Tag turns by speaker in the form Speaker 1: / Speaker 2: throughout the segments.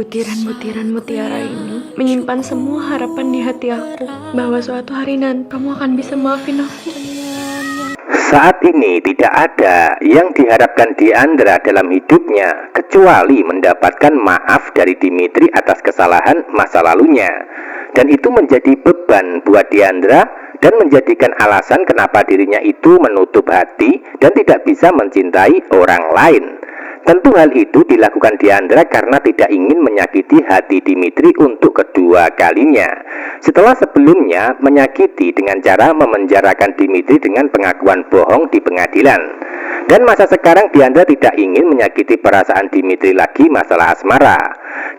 Speaker 1: Butiran-butiran mutiara ini menyimpan semua harapan di hati aku bahwa suatu hari nanti kamu akan bisa maafin aku.
Speaker 2: Saat ini tidak ada yang diharapkan Diandra dalam hidupnya kecuali mendapatkan maaf dari Dimitri atas kesalahan masa lalunya. Dan itu menjadi beban buat Diandra dan menjadikan alasan kenapa dirinya itu menutup hati dan tidak bisa mencintai orang lain. Tentu hal itu dilakukan Diandra karena tidak ingin menyakiti hati Dimitri untuk kedua kalinya. Setelah sebelumnya menyakiti dengan cara memenjarakan Dimitri dengan pengakuan bohong di pengadilan. Dan masa sekarang Diandra tidak ingin menyakiti perasaan Dimitri lagi masalah asmara.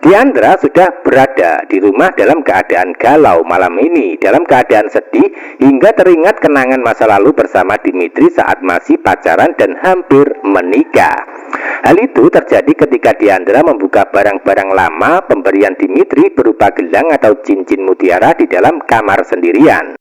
Speaker 2: Diandra sudah berada di rumah dalam keadaan galau malam ini, dalam keadaan sedih hingga teringat kenangan masa lalu bersama Dimitri saat masih pacaran dan hampir menikah. Hal itu terjadi ketika Diandra membuka barang-barang lama pemberian Dimitri berupa gelang atau cincin mutiara di dalam kamar sendirian.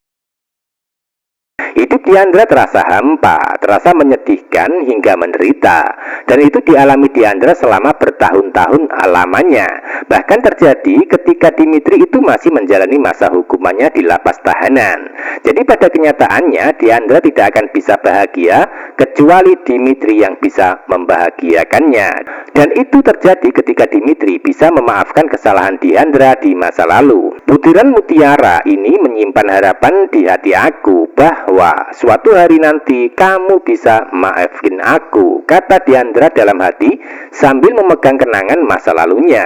Speaker 2: Hidup Diandra terasa hampa, terasa menyedihkan hingga menderita. Dan itu dialami Diandra selama bertahun-tahun lamanya. Bahkan terjadi ketika Dimitri itu masih menjalani masa hukumannya di lapas tahanan. Jadi pada kenyataannya Diandra tidak akan bisa bahagia kecuali Dimitri yang bisa membahagiakannya. Dan itu terjadi ketika Dimitri bisa memaafkan kesalahan Diandra di masa lalu. Butiran mutiara ini menyimpan harapan di hati aku bahwa suatu hari nanti kamu bisa maafin aku, kata Diandra dalam hati sambil memegang kenangan masa lalunya.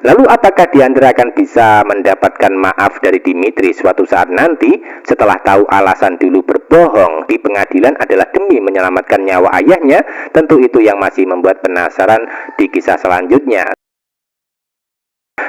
Speaker 2: Lalu apakah Diandra akan bisa mendapatkan maaf dari Dimitri suatu saat nanti setelah tahu alasan dulu berbohong di pengadilan adalah demi menyelamatkan nyawa ayahnya? Tentu itu yang masih membuat penasaran di kisah selanjutnya.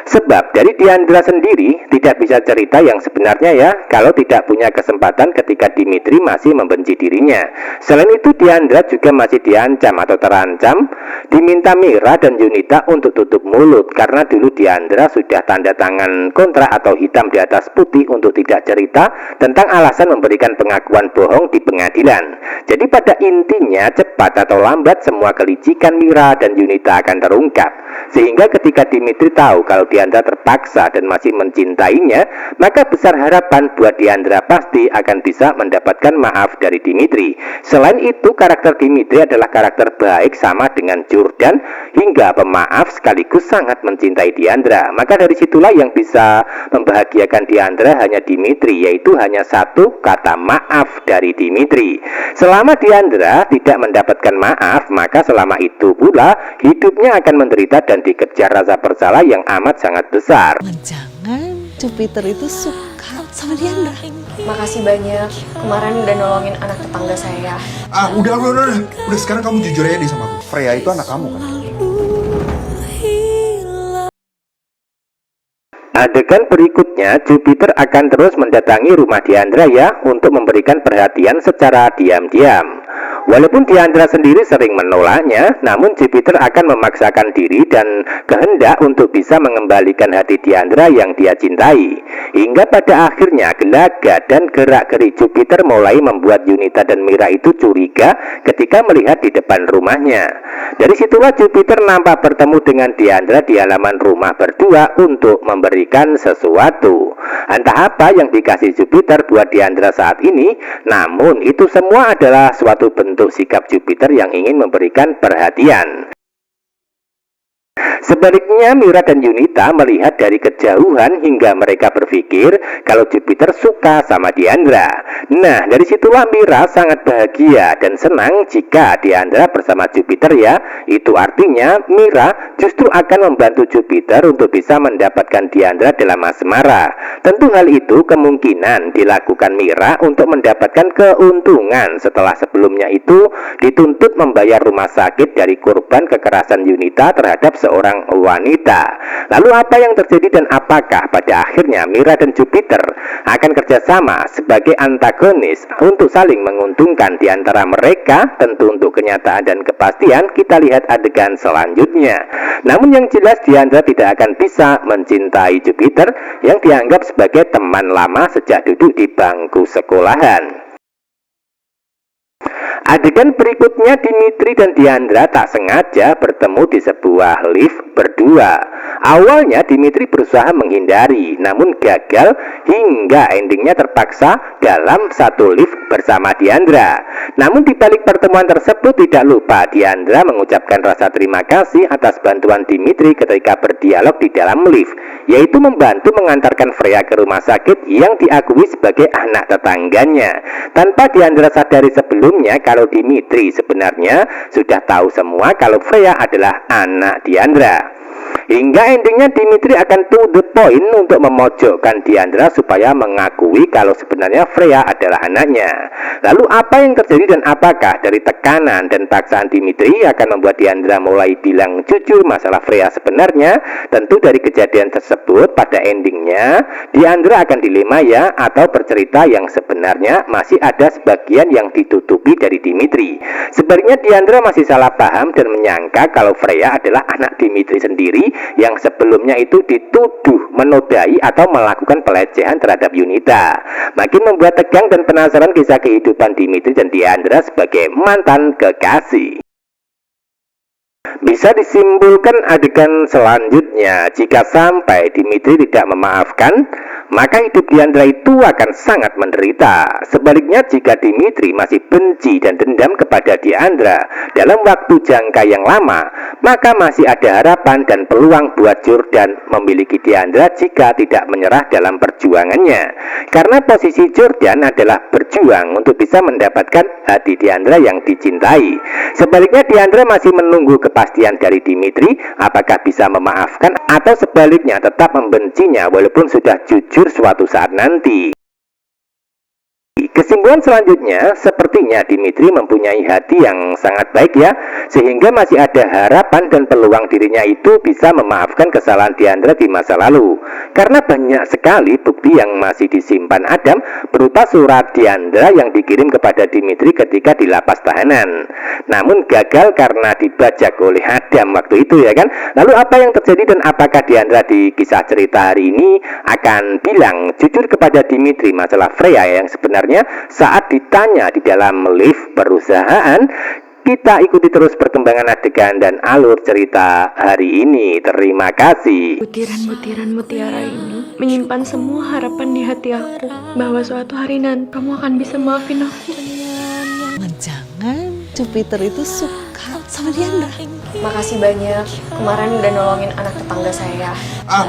Speaker 2: Sebab dari Diandra sendiri tidak bisa cerita yang sebenarnya ya, kalau tidak punya kesempatan ketika Dimitri masih membenci dirinya. Selain itu Diandra juga masih diancam atau terancam, diminta Mira dan Yunita untuk tutup mulut karena dulu Diandra sudah tanda tangan kontrak atau hitam di atas putih untuk tidak cerita tentang alasan memberikan pengakuan bohong di pengadilan. Jadi pada intinya cepat atau lambat semua kelicikan Mira dan Yunita akan terungkap. Sehingga ketika Dimitri tahu kalau Diandra terpaksa dan masih mencintainya, maka besar harapan buat Diandra pasti akan bisa mendapatkan maaf dari Dimitri. Selain itu karakter Dimitri adalah karakter baik sama dengan Jordan hingga pemaaf sekaligus sangat mencintai Diandra. Maka dari situlah yang bisa membahagiakan Diandra hanya Dimitri, yaitu hanya satu kata maaf dari Dimitri. Selama Diandra tidak mendapatkan maaf, maka selama itu pula hidupnya akan menderita dan dikejar rasa bersalah yang amat sangat besar.
Speaker 3: Jangan Jupiter itu suka sama Diandra.
Speaker 1: Makasih banyak kemarin udah nolongin anak tetangga saya.
Speaker 4: Udah sekarang kamu jujur aja deh sama aku. Freya itu anak kamu kan?
Speaker 2: Adegan berikutnya Jupiter akan terus mendatangi rumah Diandra ya untuk memberikan perhatian secara diam-diam. Walaupun Diandra sendiri sering menolaknya, namun Jupiter akan memaksakan diri dan kehendak untuk bisa mengembalikan hati Diandra yang dia cintai. Hingga pada akhirnya gelagat dan gerak-gerik Jupiter mulai membuat Yunita dan Mira itu curiga ketika melihat di depan rumahnya. Dari situlah Jupiter nampak bertemu dengan Diandra di halaman rumah berdua untuk memberikan sesuatu. Entah apa yang dikasih Jupiter buat Diandra saat ini, namun itu semua adalah suatu bentuk sikap Jupiter yang ingin memberikan perhatian. Sebaliknya Mira dan Yunita melihat dari kejauhan hingga mereka berpikir kalau Jupiter suka sama Diandra. Nah dari situlah Mira sangat bahagia dan senang jika Diandra bersama Jupiter ya. Itu artinya Mira justru akan membantu Jupiter untuk bisa mendapatkan Diandra dalam asmara. Tentu hal itu kemungkinan dilakukan Mira untuk mendapatkan keuntungan setelah sebelumnya itu dituntut membayar rumah sakit dari korban kekerasan Yunita terhadap seorang wanita. Lalu apa yang terjadi dan apakah pada akhirnya Mira dan Jupiter akan kerjasama sebagai antagonis untuk saling menguntungkan di antara mereka? Tentu untuk kenyataan dan kepastian kita lihat adegan selanjutnya. Namun yang jelas Diandra tidak akan bisa mencintai Jupiter yang dianggap sebagai teman lama sejak duduk di bangku sekolahan. Adegan berikutnya, Dimitri dan Diandra tak sengaja bertemu di sebuah lift berdua. Awalnya Dimitri berusaha menghindari, namun gagal hingga endingnya terpaksa dalam satu lift bersama Diandra. Namun di balik pertemuan tersebut tidak lupa Diandra mengucapkan rasa terima kasih atas bantuan Dimitri ketika berdialog di dalam lift, yaitu membantu mengantarkan Freya ke rumah sakit yang diakui sebagai anak tetangganya. Tanpa Diandra sadari sebelumnya kalau Dimitri sebenarnya sudah tahu semua kalau Freya adalah anak Diandra. Hingga endingnya Dimitri akan to the point untuk memojokkan Diandra supaya mengakui kalau sebenarnya Freya adalah anaknya. Lalu apa yang terjadi dan apakah dari tekanan dan paksaan Dimitri akan membuat Diandra mulai bilang jujur masalah Freya sebenarnya? Tentu dari kejadian tersebut pada endingnya Diandra akan dilema ya, atau bercerita yang sebenarnya masih ada sebagian yang ditutupi dari Dimitri. Sebenarnya Diandra masih salah paham dan menyangka kalau Freya adalah anak Dimitri sendiri yang sebelumnya itu dituduh menodai atau melakukan pelecehan terhadap Yunita. Makin membuat tegang dan penasaran kisah kehidupan Dimitri dan Diandra sebagai mantan kekasih. Bisa disimpulkan adegan selanjutnya, jika sampai Dimitri tidak memaafkan, maka hidup Diandra itu akan sangat menderita. Sebaliknya jika Dimitri masih benci dan dendam kepada Diandra dalam waktu jangka yang lama, maka masih ada harapan dan peluang buat Jordan memiliki Diandra jika tidak menyerah dalam perjuangannya. Karena posisi Jordan adalah berjuang untuk bisa mendapatkan hati Diandra yang dicintai. Sebaliknya Diandra masih menunggu kepastian dari Dimitri apakah bisa memaafkan atau sebaliknya tetap membencinya walaupun sudah jujur suatu saat nanti. Kesimpulan selanjutnya, sepertinya Dimitri mempunyai hati yang sangat baik ya, sehingga masih ada harapan dan peluang dirinya itu bisa memaafkan kesalahan Diandra di masa lalu. Karena banyak sekali bukti yang masih disimpan Adam berupa surat Diandra yang dikirim kepada Dimitri ketika di lapas tahanan. Namun gagal karena dibajak oleh Adam waktu itu ya kan. Lalu apa yang terjadi dan apakah Diandra di kisah cerita hari ini akan bilang jujur kepada Dimitri masalah Freya yang sebenarnya saat ditanya di dalam lift perusahaan? Kita ikuti terus perkembangan adegan dan alur cerita hari ini. Terima kasih.
Speaker 1: Butiran-butiran mutiara ini menyimpan semua harapan di hati aku bahwa suatu hari nanti kamu akan bisa maafin aku.
Speaker 3: Jangan-jangan Jupiter itu suka sama Diandra.
Speaker 1: Makasih banyak kemarin udah nolongin anak tetangga saya.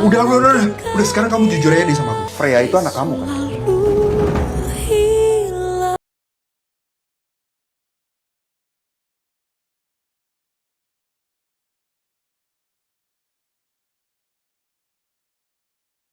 Speaker 4: Udah. Udah sekarang kamu jujur aja deh sama aku. Freya itu anak kamu kan?